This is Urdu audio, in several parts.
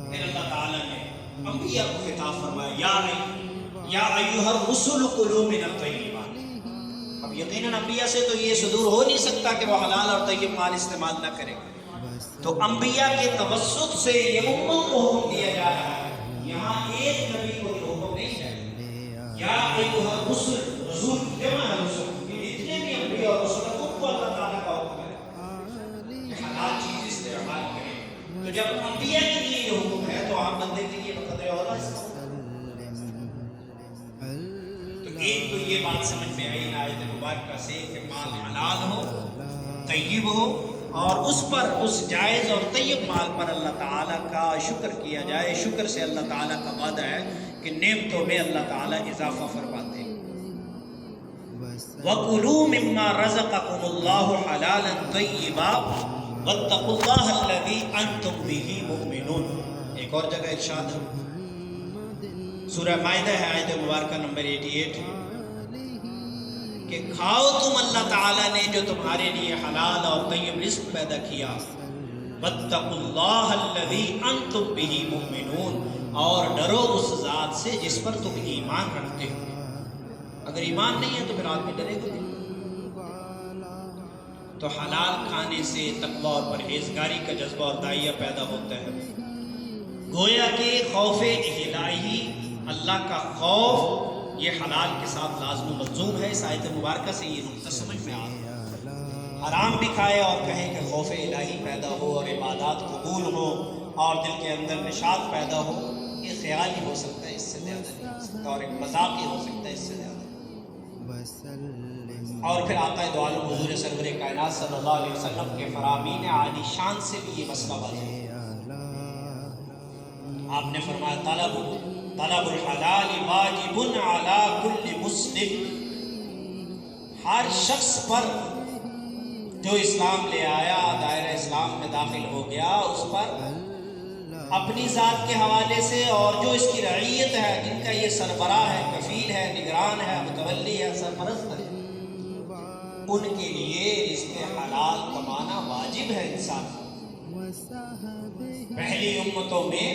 پھر اللہ تعالیٰ نے انبیاء کو خطاب فرمایا یا ایھا الرسل کلوا من الطیبات۔ اب یقیناً انبیاء سے تو یہ صدور ہو نہیں سکتا کہ وہ حلال اور طیب مال استعمال نہ کریں، تو انبیاء کے توسط سے یہ امت کو حکم دیا جا رہا ہے۔ یہاں ایک نبی کو یہ حکم نہیں ہے یا ایھا الرسل، رسول جمع ہے رسول، جتنے بھی انبیاء اور رسول ہیں ان کو اللہ تعالیٰ کا حکم ہے کہ حلال چیز استعمال کریں۔ تو جب انبیاء کے لیے یہ حکم ہے تو عام بندے کے لیے بقدر اولا اس کا تو ایک تو یہ بات سمجھ میں آئی ان آیت مبارکہ سے کہ مال حلال ہو، طیب ہو، اور اس پر، اس جائز اور طیب مال پر اللہ تعالیٰ کا شکر کیا جائے۔ شکر سے اللہ تعالیٰ کا وعدہ ہے کہ نعمتوں میں اللہ تعالیٰ اضافہ فرماتے ہیں۔ وَكُلُوا مِمَّا رَزَقَكُمُ اللَّهُ حَلَالًا طَيِّبًا وَاتَّقُوا اللَّهَ الَّذِي أَنْتُمْ بِهِ مُؤْمِنُونَ۔ ایک اور جگہ ارشاد ہے، سورہ مائدہ ہے، آیت مبارکہ نمبر 88، کہ کھاؤ تم اللہ تعالیٰ نے جو تمہارے لیے حلال اور طیب رزق پیدا کیا، وَاتَّقُوا اللَّهَ الَّذِي أَنْتُمْ بِهِ مُؤْمِنُونَ، اور ڈرو اس ذات سے جس پر تم ایمان رکھتے ہو۔ اگر ایمان نہیں ہے تو پھر آدمی ڈرے گا نہیں۔ تو حلال کھانے سے تقویٰ اور پرہیزگاری کا جذبہ اور داعیہ پیدا ہوتا ہے۔ گویا کہ خوف الہی، اللہ کا خوف، یہ حلال کے ساتھ لازم و ملزوم ہے۔ اس آیت مبارکہ سے یہ نقطہ سمجھ میں آتا ہے۔ حرام بھی کھائے اور کہیں کہ خوف الہی پیدا ہو اور عبادات قبول ہو اور دل کے اندر نشاط پیدا ہو، یہ خیال ہی ہو سکتا ہے، اس سے زیادہ نہیں ہو سکتا، اور ایک مذاق ہی ہو سکتا ہے، اس سے زیادہ۔ اور پھر آقا دو عالم حضور سرور کائنات صلی اللہ علیہ وسلم کے فرامین عالی شان سے بھی یہ مسئلہ واضح ہے۔ آپ نے فرمایا طلب الحلال واجب علی کل مسلم، ہر شخص پر جو اسلام لے آیا، دائرہ اسلام میں داخل ہو گیا، اس پر اپنی ذات کے حوالے سے اور جو اس کی رعیت ہے، جن کا یہ سربراہ ہے، کفیل ہے، نگران ہے، متولی ہے، سرپرست ہے، ان کے لیے رزق حلال کمانا واجب ہے انسان۔ پہلی امتوں میں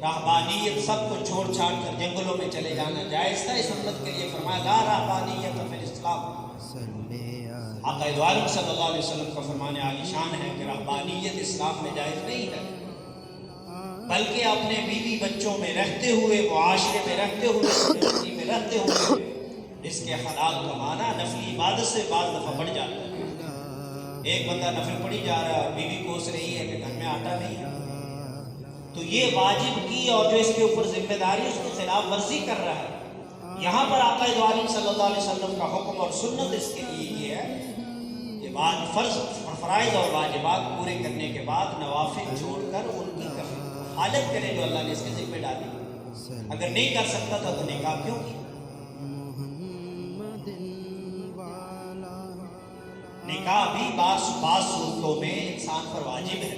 رہبانیت سب کو چھوڑ چھاڑ کر جنگلوں میں چلے جانا جائز تھا۔ اس امت کے لیے فرمایا لا رہبانیت فی الاسلام۔ آقا دو عالم صلی اللہ علیہ وسلم کا فرمان عالی شان ہے کہ رہبانیت اسلام میں جائز نہیں ہے، بلکہ اپنے بیوی بچوں میں رہتے ہوئے، معاشرے میں رہتے ہوئے، کمیونٹی میں رہتے ہوئے اس کے حلال کمانا نفلی عبادت سے بعض دفعہ بڑھ جاتا ہے۔ ایک بندہ نفل پڑھی جا رہا ہے، بیوی کوس رہی ہے کہ گھر میں آٹا نہیں ہے، تو یہ واجب کی اور جو اس کے اوپر ذمہ داری اس کی خلاف ورزی کر رہا ہے۔ یہاں پر آقا دو عالم صلی اللہ علیہ وسلم کا حکم اور سنت اس کے لیے یہ ہے کہ بعد فرض فرائض اور واجبات پورے کرنے کے بعد نوافل چھوڑ کر ان کی حالت کرے جو اللہ نے اس کے ذمہ ڈالی۔ اگر نہیں کر سکتا تھا تو نکاح کیوں کی؟ نکاح بھی بعض صورتوں میں انسان پر واجب ہے،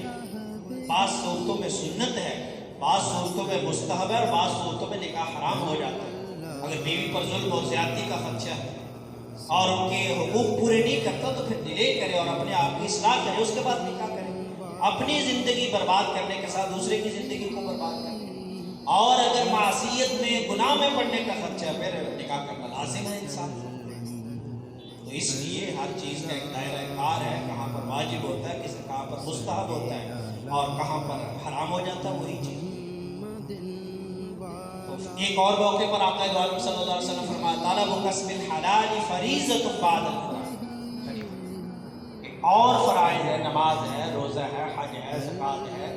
بعض صورتوں میں سنت ہے، بعض صورتوں میں مستحب ہے، اور بعض صورتوں میں نکاح حرام ہو جاتا ہے۔ اگر بیوی پر ظلم اور زیادتی کا خدشہ ہے اور ان کے حقوق پورے نہیں کرتا تو پھر ڈیلے کرے اور اپنے آپ کی اصلاح کرے، اس کے بعد نکاح کرے۔ اپنی زندگی برباد کرنے کے ساتھ دوسرے کی زندگی کو برباد کرے، اور اگر معصیت میں، گناہ میں پڑنے کا خدشہ ہے پھر نکاح کرنا لازم ہے انسان۔ تو اس لیے ہر چیز کا ایک دائرہ کار ہے، کہاں پر واجب ہوتا ہے، کہاں پر مستحب ہوتا ہے، اور کہاں پر حرام ہو جاتا ہے وہی چیز۔ ایک اور موقع پر آقا دو عالم صلی اللہ علیہ وسلم فرمایا طلب کسب الحلال فریضۃ بعد القرآن۔ اور فرائض ہے، نماز ہے، روزہ ہے، حج ہے، زکوٰۃ ہے،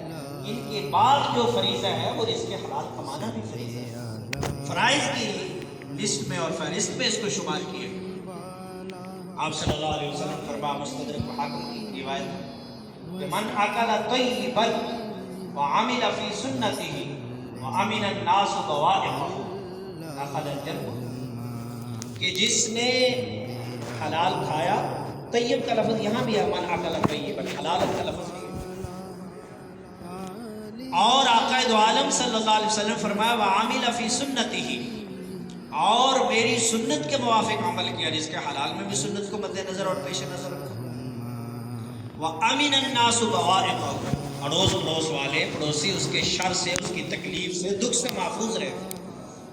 ان کے بعد جو فریضہ ہے وہ رزق حلال کمانا بھی فریضہ ہے۔ فرائض کی لسٹ میں اور فہرست میں اس کو شمار کیا۔ آپ صلی اللہ علیہ وسلم فرمایا مستدرک حاکم کی روایت کہ من اکل طیبا وعمل فی سنتہ وامن الناس ضوابطہ دخل الجنہ، کہ جس نے حلال کھایا، طیب کا لفظ یہاں بھی ہے، من اکل طیبا، حلال کا لفظ بھی ہے، اور آقا دو عالم صلی اللہ علیہ وسلم فرمایا وعمل فی سنتہ، اور میری سنت کے موافق عمل کیا، جس کے حلال میں بھی سنت کو مد نظر اور پیش نظر رکھا، وَأَمِنَ النَّاسُ بَوَائِقَهُ، اڑوس پڑوس والے پڑوسی اس کے شر سے، اس کی تکلیف سے، دکھ سے محفوظ رہے۔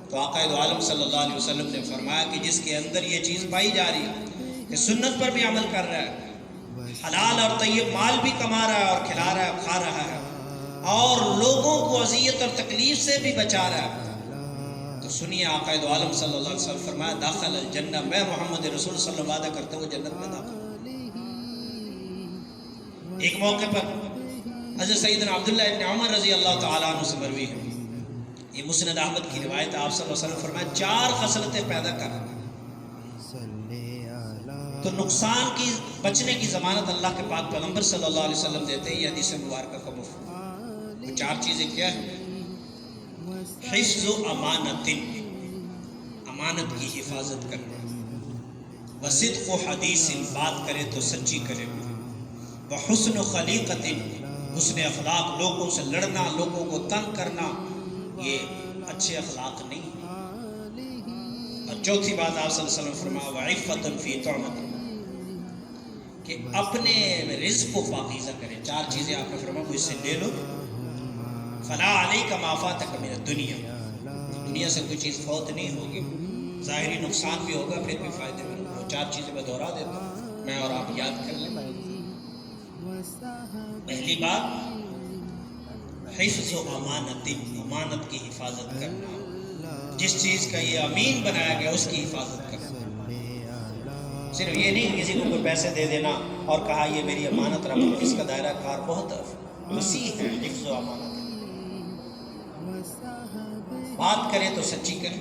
تو آقا دو عالم صلی اللہ علیہ وسلم نے فرمایا کہ جس کے اندر یہ چیز پائی جا رہی ہے کہ سنت پر بھی عمل کر رہا ہے، حلال اور طیب مال بھی کما رہا ہے اور کھلا رہا ہے، کھا رہا ہے، اور لوگوں کو اذیت اور تکلیف سے بھی بچا رہا ہے، تو سنیے آقا دو عالم صلی اللہ علیہ وسلم فرمایا داخل الجنہ، میں محمد رسول صلی اللہ علیہ وسلم وعدہ کرتے ہوئے جنت میں داخل۔ ایک موقع پر حضرت سیدنا عبداللہ ابن عمر رضی اللہ تعالیٰ عنہ سے مروی ہے، یہ مسند احمد کی روایت، آپ صلی اللہ علیہ وسلم فرمایا 4 خصلتیں پیدا کر تو نقصان کی بچنے کی ضمانت اللہ کے پاک پیغمبر صلی اللہ علیہ وسلم دیتے ہیں۔ یہ حدیث مبارکہ کا مفہوم، وہ 4 چیزیں کیا ہیں؟ حفظ امانت، امانت کی حفاظت کرنا، وصدق و حدیث، بات کرے تو سچی کرے، وحسن خلیقت، حسن اخلاق، لوگوں سے لڑنا، لوگوں کو تنگ کرنا، یہ اچھے اخلاق نہیں۔ اور چوتھی بات آپ صلی اللہ علیہ وسلم فرمایا وعفۃ فی طعمۃ، کہ اپنے رزق کو پاکیزہ کرے۔ 4 چیزیں آپ نے فرمایا وہ اس سے لے لو، فلا علیک ما فاتک من الدنیا، دنیا سے کوئی چیز فوت نہیں ہوگی، ظاہری نقصان بھی ہوگا پھر بھی فائدے میں ہوگا۔ 4 چیزیں میں دہرا دیتا ہوں، میں اور آپ یاد کر لیں۔ پہلی بات حفظ و امانت، امانت کی حفاظت کرنا، جس چیز کا یہ امین بنایا گیا اس کی حفاظت کرنا۔ صرف یہ نہیں کسی کو کوئی پیسے دے دینا اور کہا یہ میری امانت رکھو، اس کا دائرہ کار بہت وسیع ہے۔ حفظ و امانت، بات کرے تو سچی کرے،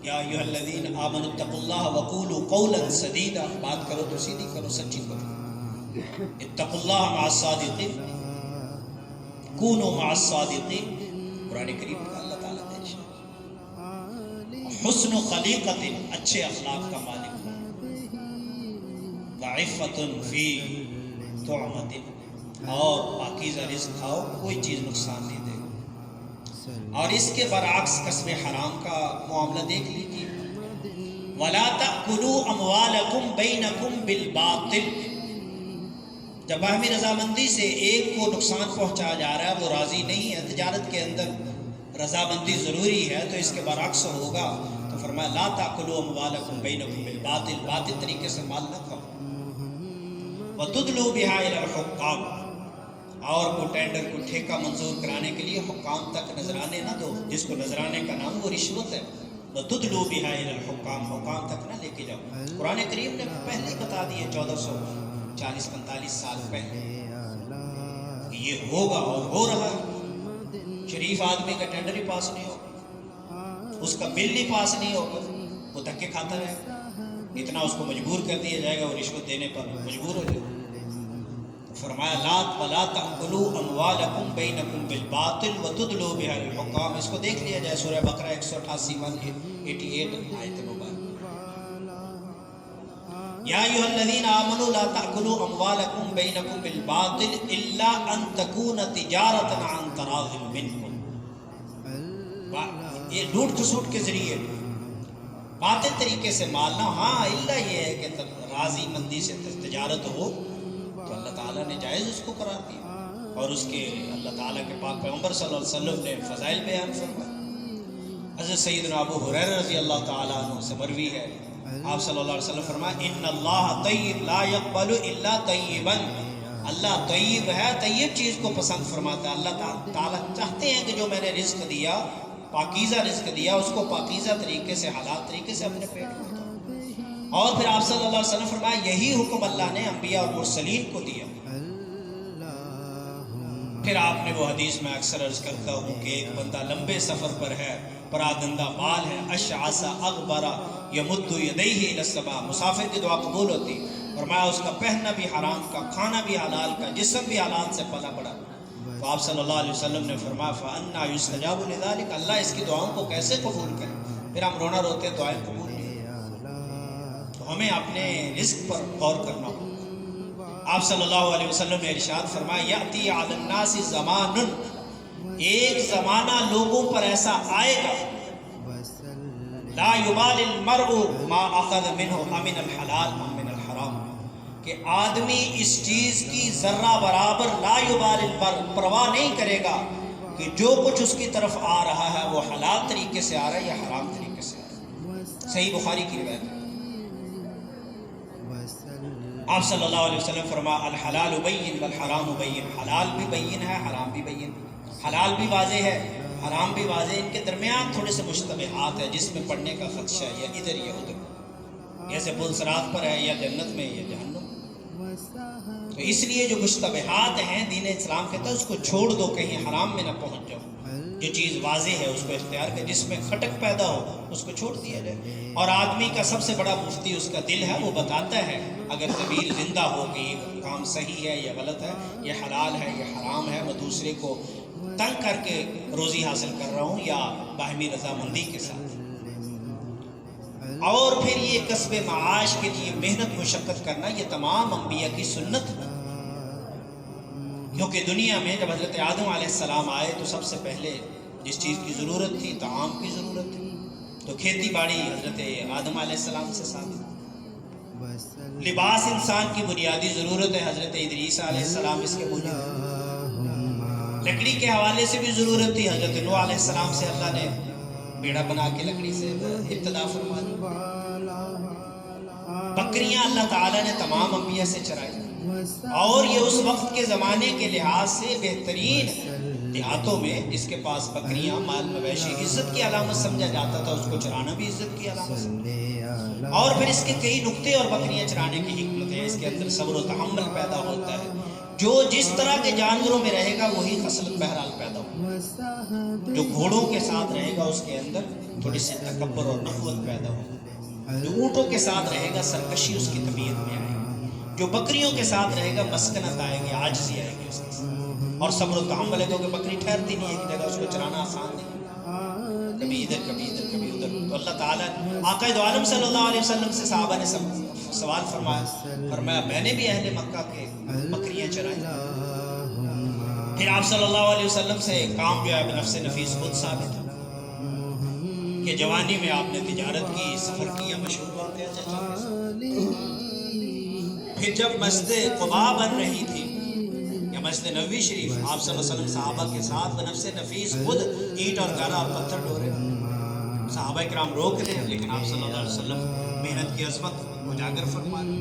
یا ایھا الذین آمنوا اتقوا اللہ وقولوا قولا سدیدا، بات کرو تو سیدھی کرو، سچی کرو۔ اتقوا اللہ مع الصادقین، کونوا مع الصادقین، قرآن کریم کا اللہ تعالیٰ نے ارشاد۔ حسن خلیقت، اچھے اخلاق کا مالک ہو، وعفۃ فی طعمۃ، اور پاکیزہ رزق کھاؤ، کوئی چیز نقصان نہیں دے گا۔ اور اس کے برعکس قسم حرام کا معاملہ دیکھ لیجیے، وَلَا تَأْكُلُوا أَمْوَالَكُمْ بَيْنَكُمْ بِالْبَاطِلِ، جب باہمی رضامندی سے ایک کو نقصان پہنچایا جا رہا ہے، وہ راضی نہیں ہے، تجارت کے اندر رضامندی ضروری ہے، تو اس کے برعکس ہوگا، تو فرمایا لا تأكلوا أموالكم بينكم بالباطل، باطل طریقے سے مال نہ کھاؤ، وتدلوا بها إلى الحكام، اور کو ٹینڈر کو ٹھیکہ منظور کرانے کے لیے حکام تک نذرانے نہ دو، جس کو نذرانے کا نام وہ رشوت ہے، وتدلوا بها إلى الحكام، حکام تک نہ لے کے جاؤ۔ قرآن کریم نے پہلے بتا دیے 1440-45 سال پہلے یہ ہوگا، اور ہو رہا ہے۔ شریف آدمی کا ٹینڈر ہی پاس نہیں ہوگا، اس کا بل ہی پاس نہیں ہوگا، وہ دھکے کھاتا رہے گا، اتنا اس کو مجبور کر دیا جائے گا، وہ رشوت دینے پر مجبور ہو جائے گا۔ فرمایا وَلَا تَأْكُلُوا أَمْوَالَكُمْ بَيْنَكُمْ بِالْبَاطِلِ وَتُدْلُوا بِهَا لِلْحُكَّامِ، اس کو دیکھ لیا جائے سورہ بقرہ 188 آیت مبارکہ۔ یا ایھا الذین آمنوا لا تأکلوا اموالکم بینکم بالباطل الا ان تکون تجارۃ عن تراض منکم، یہ لوٹ کھسوٹ کے ذریعے باطل طریقے سے مالنا، ہاں الا یہ ہے کہ راضی مندی سے تجارت ہو تو اللہ تعالیٰ نے جائز اس کو قرار دیا، اور اس کے اللہ تعالیٰ کے پاک پیغمبر صلی اللہ علیہ وسلم نے فضائل بیان فرمائے۔ حضرت سیدنا ابو ہریرہ رضی اللہ تعالیٰ عنہ سے مروی ہے، آپ صلی اللہ علیہ وسلم فرمایا ان اللہ طیب لا یقبل الا طیبا، اللہ طیب ہے، طیب چیز کو پسند فرماتا ہے۔ اللہ تعالیٰ چاہتے ہیں کہ جو میں نے رزق دیا، پاکیزہ رزق دیا، اس کو پاکیزہ طریقے سے، حلال طریقے سے اپنے پیٹ میں دو۔ اور پھر آپ صلی اللہ علیہ وسلم فرمایا یہی حکم اللہ نے انبیاء اور مرسلین کو دیا۔ پھر آپ نے وہ حدیث میں اکثر عرض کرتا ہوں کہ ایک بندہ لمبے سفر پر ہے، پرادندہ بال ہے، اشعث اغبر یمد یدیہ الی السماء، مسافر کی دعا قبول ہوتی، فرمایا اس کا پہننا بھی حرام کا، کھانا بھی حلال کا، جسم بھی حلال سے پلا پڑا۔ تو آپ صلی اللہ علیہ وسلم نے فرمایا فَأَنَّا يُسْتَجَابُ لِذَلِكَ، اللہ اس کی دعاؤں کو کیسے قبول کرے؟ پھر ہم رونا روتے دعائیں قبول نہیں۔ تو ہمیں اپنے رزق پر غور کرنا ہو۔ آپ صلی اللہ علیہ وسلم نے ارشاد فرمایا یأتی علی الناس زمان، ایک زمانہ لوگوں پر ایسا آئے گا لا یبالی المرء ما اخذ منہ امن الحلال ام من الحرام، کہ آدمی اس چیز کی ذرہ برابر لا یبال پرواہ نہیں کرے گا کہ جو کچھ اس کی طرف آ رہا ہے وہ حلال طریقے سے آ رہا ہے یا حرام طریقے سے آ رہا ہے۔ صحیح بخاری کی روایت ہے۔ آپ صلی اللہ علیہ وسلم فرمایا الحلال بین والحرام بین، حلال بھی بین ہے، حرام بھی بین، حلال بھی واضح ہے، حرام بھی واضح ہے، ان کے درمیان تھوڑے سے مشتبہات ہیں جس میں پڑنے کا خدشہ ہے، یا ادھر یا ادھر، جیسے پل صراط پر ہے یا جنت میں یا جہنم۔ تو اس لیے جو مشتبہات ہیں دین اسلام کہتا ہے اس کو چھوڑ دو، کہیں حرام میں نہ پہنچ جاؤ، جو چیز واضح ہے اس کو اختیار کر، جس میں کھٹک پیدا ہو اس کو چھوڑ دیا جائے۔ اور آدمی کا سب سے بڑا مفتی اس کا دل ہے، وہ بتاتا ہے اگر ضمیر زندہ ہو کہ یہ کام صحیح ہے یا غلط ہے، یہ حلال ہے یا حرام ہے، میں دوسرے کو تنگ کر کے روزی حاصل کر رہا ہوں یا باہمی رضامندی کے ساتھ۔ اور پھر یہ کسب معاش کے لیے محنت مشقت کرنا یہ تمام انبیاء کی سنت ہے، کیونکہ دنیا میں جب حضرت آدم علیہ السلام آئے تو سب سے پہلے جس چیز کی ضرورت تھی طعام کی ضرورت تھی، تو کھیتی باڑی حضرت آدم علیہ السلام سے ثابت۔ لباس انسان کی بنیادی ضرورت ہے، حضرت ادریس علیہ السلام اس کے بنیاد۔ لکڑی کے حوالے سے بھی ضرورت تھی، حضرت نوح علیہ السلام سے اللہ نے بیڑا بنا کے لکڑی سے ابتدا فرما دی۔ بکریاں اللہ تعالیٰ نے تمام انبیاء سے چرائی، اور یہ اس وقت کے زمانے کے لحاظ سے بہترین دیہاتوں میں جس کے پاس بکریاں مال مویشی عزت کی علامت سمجھا جاتا تھا، اس کو چرانا بھی عزت کی علامت سمجھا۔ اور پھر اس کے کئی نکتے اور بکریاں چرانے کی حکمت ہے، اس کے اندر صبر و تحمل پیدا ہوتا ہے، جو جس طرح کے جانوروں میں رہے گا وہی خصلت بہرحال پیدا ہوگی۔ جو گھوڑوں کے ساتھ رہے گا اس کے اندر تھوڑی سی تکبر اور نخوت پیدا ہوگی، جو اونٹوں کے ساتھ رہے گا سرکشی اس کی طبیعت میں آئے گی، جو بکریوں کے ساتھ رہے گا مسکنت آئے گی، عاجزی آئے گی اس کے ساتھ، اور صبر و تحمل ہے، کیونکہ بکری ٹھہرتی نہیں ایک جگہ، اس کو چرانا آسان نہیں، کبھی ادھر کبھی ادھر کبھی ادھر۔ تو اللہ تعالیٰ آقا دو عالم صلی اللہ علیہ وسلم سے صحابہ نے سوال فرمایا میں نے بھی اہل مکہ کے بکریاں چرائیں۔ پھر آپ صلی اللہ علیہ وسلم سے کام جو ہے بنفس نفیس خود ثابت ہے کہ جوانی میں آپ نے تجارت کی، سفر کیا، مشہور باتیں پھر جب مسجد قباء بن رہی تھی یا مسجد نبوی شریف، آپ صلی اللہ علیہ وسلم صحابہ کے ساتھ بنفس نفیس خود اینٹ اور گارا اور پتھر ڈھو رہے ہیں، صحابہ کرام روک رہے ہیں، لیکن آپ صلی اللہ علیہ وسلم محنت کی عظمت اجاگر فرما رہے۔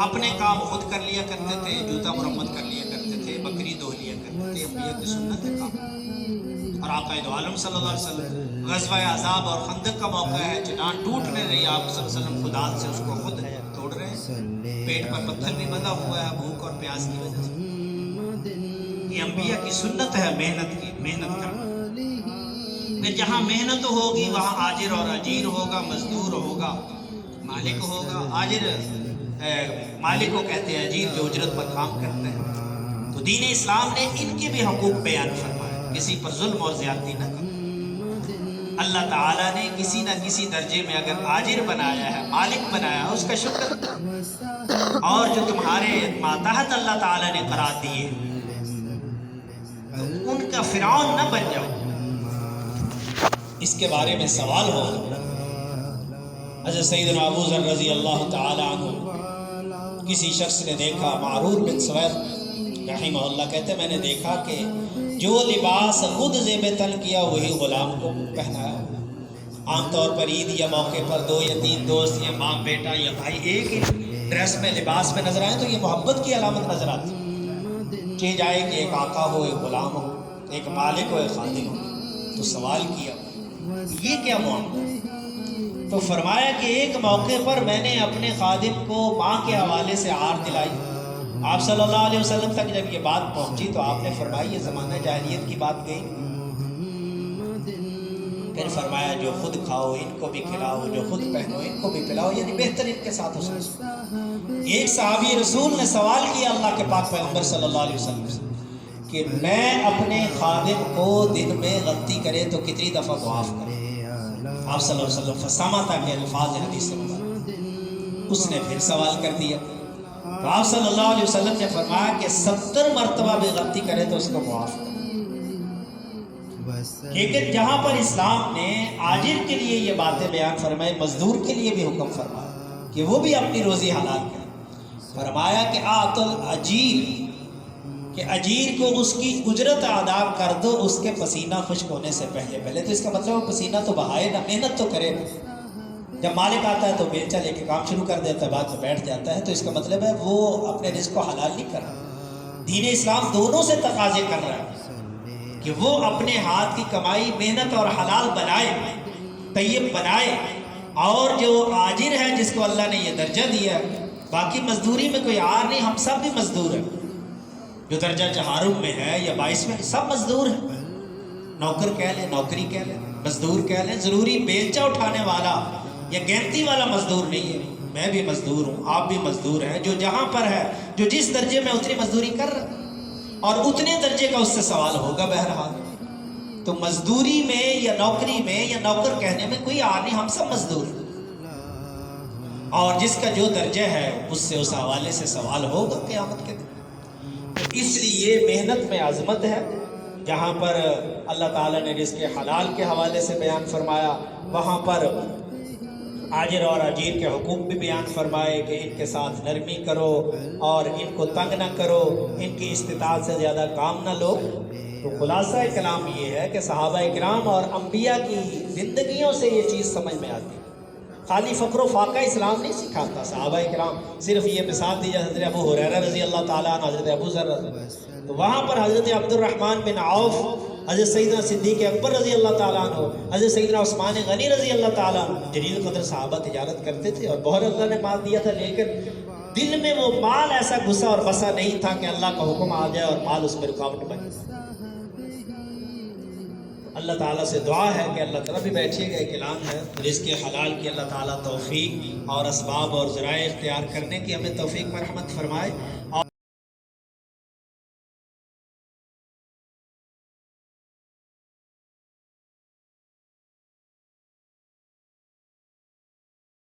اپنے کام خود کر لیا کرتے تھے، جوتا مرمت کر لیا کرتے تھے، بکری دھو لیا کرتے تھے، انبیاء کی سنت ہے کام۔ اور آقا دو عالم صلی اللہ علیہ وسلم غزوہ احزاب اور خندق کا موقع ہے، چٹان ٹوٹنے رہی، آپ صلی اللہ علیہ وسلم خدال سے اس کو خود توڑ رہے ہیں، پیٹ پر پتھر بھی بندھا ہوا ہے بھوک اور پیاس کی وجہ سے۔ یہ انبیاء کی سنت ہے محنت کی، محنت کرنا۔ پھر جہاں محنت ہوگی وہاں آجر اور اجیر ہوگا، مزدور ہوگا، مالک ہوگا۔ آجر مالک کو کہتے ہیں، اجیر جو اجرت پر کام کرتے ہیں۔ تو دین اسلام نے ان کے بھی حقوق بیان فرمایا، کسی پر ظلم اور زیادتی نہ کرو۔ اللہ تعالیٰ نے کسی نہ کسی درجے میں اگر آجر بنایا ہے، مالک بنایا ہے، اس کا شکر کرو۔ اور جو تمہارے ماتحت اللہ تعالیٰ نے قرار دیے تو ان کا فرعون نہ بن جاؤ۔ اس کے بارے میں سوال ہو، حضرت سیدنا ابو ذر رضی اللہ تعالی عنہ کسی شخص نے دیکھا، معرور بن سوید رحمہ اللہ کہتے ہیں میں نے دیکھا کہ جو لباس خود زیب تن کیا وہی غلام کو پہنایا۔ عام طور پر عید یا موقع پر دو یا تین دوست یا ماں بیٹا یا بھائی ایک ہی ڈریس میں لباس میں نظر آئے تو یہ محبت کی علامت نظر آتی کہ جائے کہ ایک آقا ہو، ایک غلام ہو، ایک مالک ہو، ایک خادم ہو۔ تو سوال کیا یہ کیا معاملہ؟ تو فرمایا کہ ایک موقع پر میں نے اپنے خادم کو ماں کے حوالے سے عار دلائی۔ آپ صلی اللہ علیہ وسلم تک جب یہ بات پہنچی تو آپ نے فرمائی یہ زمانہ جاہلیت کی بات گئی۔ پھر فرمایا جو خود کھاؤ ان کو بھی کھلاؤ، جو خود پہنو ان کو بھی پلاؤ، یعنی بہتر ان کے ساتھ ہو سکے۔ ایک صحابی رسول نے سوال کیا اللہ کے پاک پیغمبر صلی اللہ علیہ وسلم سے کہ میں اپنے خادم کو دن میں غلطی کرے تو کتنی دفعہ معاف کرے؟ آپ صلی اللہ علیہ وسلم فسامہ تھا کہ الفاظ حدیث مبارک، اس نے پھر سوال کر دیا تو آپ صلی اللہ علیہ وسلم نے فرمایا کہ 70 مرتبہ بھی غلطی کرے تو اس کو معاف کرے۔ لیکن جہاں پر اسلام نے آجر کے لیے یہ باتیں بیان فرمائی، مزدور کے لیے بھی حکم فرمایا کہ وہ بھی اپنی روزی حلال کرے۔ فرمایا کہ آت الاجیر، کہ اجیر کو اس کی اجرت ادا کر دو اس کے پسینہ خشک ہونے سے پہلے۔ تو اس کا مطلب وہ پسینہ تو بہائے نا، محنت تو کرے نا۔ جب مالک آتا ہے تو بیلچا لے کے کام شروع کر دیتا ہے، بعد میں بیٹھ جاتا ہے، تو اس کا مطلب ہے وہ اپنے رزق کو حلال نہیں کر رہا۔ دین اسلام دونوں سے تقاضے کر رہا ہے کہ وہ اپنے ہاتھ کی کمائی محنت اور حلال بنائے، طیب بنائے، اور جو آجر ہے جس کو اللہ نے یہ درجہ دیا ہے، باقی مزدوری میں کوئی عار نہیں، ہم سب بھی مزدور ہیں، جو درجہ چہارم میں ہے یا 22 میں، سب مزدور ہیں۔ نوکر کہہ لیں، نوکری کہہ لیں، مزدور کہہ لیں، ضروری بیلچا اٹھانے والا یا گینتی والا مزدور نہیں ہے۔ میں بھی مزدور ہوں، آپ بھی مزدور ہیں، جو جہاں پر ہے، جو جس درجے میں اتنی مزدوری کر رہا ہے، اور اتنے درجے کا اس سے سوال ہوگا بہرحال۔ تو مزدوری میں یا نوکری میں یا نوکر کہنے میں کوئی عار نہیں، ہم سب مزدور ہیں، اور جس کا جو درجہ ہے اس سے اس حوالے سے سوال ہوگا قیامت کے دن۔ اس لیے محنت میں عظمت ہے۔ جہاں پر اللہ تعالیٰ نے رزق حلال کے حوالے سے بیان فرمایا، وہاں پر آجر اور اجیر کے حقوق بھی بیان فرمائے کہ ان کے ساتھ نرمی کرو اور ان کو تنگ نہ کرو، ان کی استطاعت سے زیادہ کام نہ لو۔ تو خلاصہ کلام یہ ہے کہ صحابہ کرام اور انبیاء کی زندگیوں سے یہ چیز سمجھ میں آتی ہے۔ خالی فقر و فاقہ اسلام نہیں سکھاتا۔ صحابہ کرام صرف یہ مثال دی حضرت ابو ہریرہ رضی اللہ تعالیٰ عنہ، حضرت ابو ذر رضی اللہ عنہ، تو وہاں پر حضرت عبد الرحمن بن عوف، حضرت سیدنا صدیق اکبر رضی اللہ تعالیٰ عنہ، حضرت سیدنا عثمان غنی رضی اللہ تعالیٰ عنہ، جلیل قدر صحابہ تجارت کرتے تھے اور بہت اللہ نے مال دیا تھا، لیکن دل میں وہ مال ایسا غصہ اور بسا نہیں تھا کہ اللہ کا حکم آ جائے اور مال اس میں رکاوٹ بن جائے۔ اللہ تعالیٰ سے دعا ہے کہ اللہ تعالیٰ بھی بیٹھیے گا، ایک اعلان ہے، رزق حلال کی اللہ تعالیٰ توفیق اور اسباب اور ذرائع اختیار کرنے کی ہمیں توفیق مرحمت فرمائے۔ اور